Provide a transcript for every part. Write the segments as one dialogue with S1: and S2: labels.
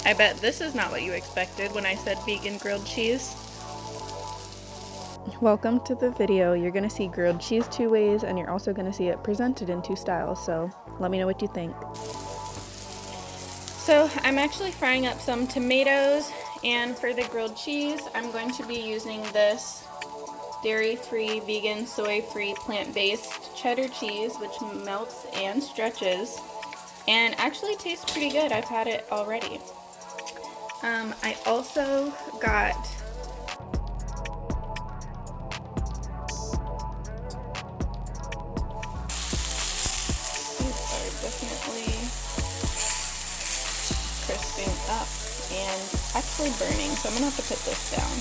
S1: I bet this is not what you expected when I said vegan grilled cheese. Welcome to the video. You're going to see grilled cheese two ways, and you're also going to see it presented in two styles, so let me know what you think. So I'm actually frying up some tomatoes, and for the grilled cheese, I'm going to be using this dairy-free, vegan, soy-free, plant-based cheddar cheese, which melts and stretches, and actually tastes pretty good. I've had it already. I also got definitely crisping up and actually burning, so I'm gonna have to put this down.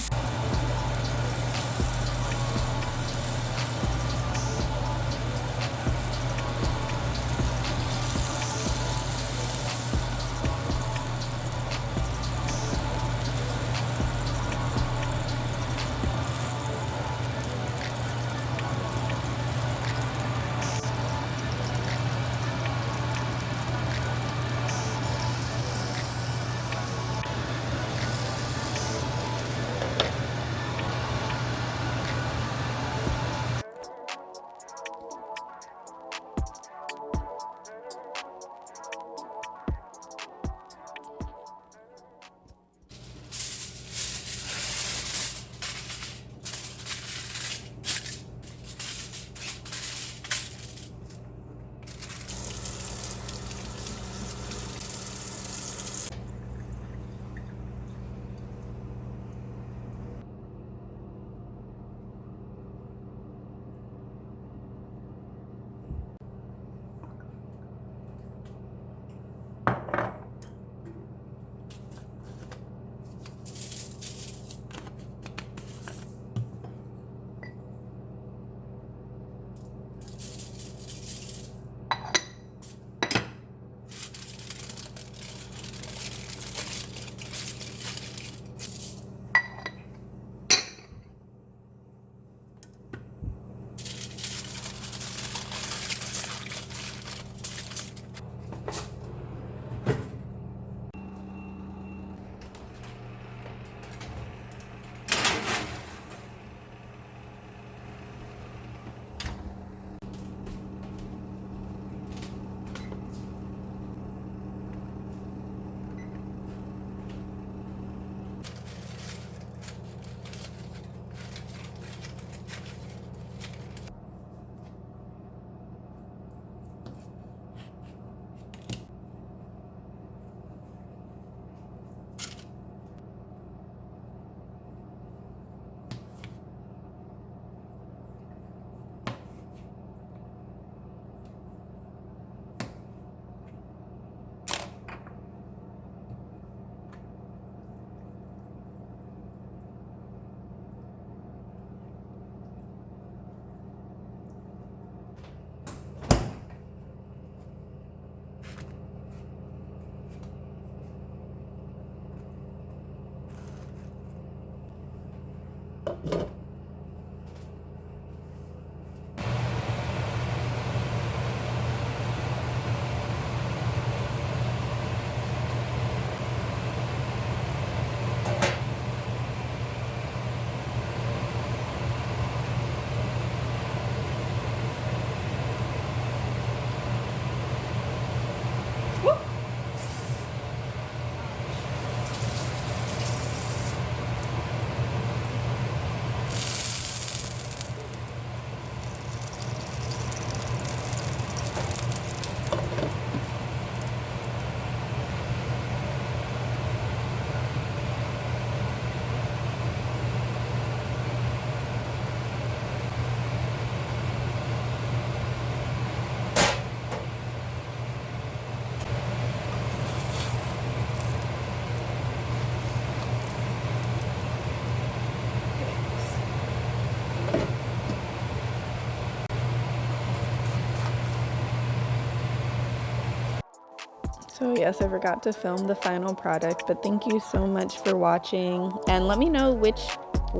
S1: So yes, I forgot to film the final product, but thank you so much for watching, and let me know which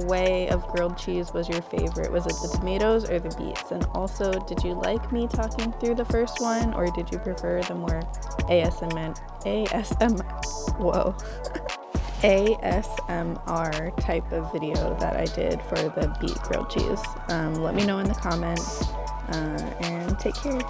S1: way of grilled cheese was your favorite? Was it the tomatoes or the beets? And also, did you like me talking through the first one, or did you prefer the more whoa, ASMR type of video that I did for the beet grilled cheese? Let me know in the comments, and take care.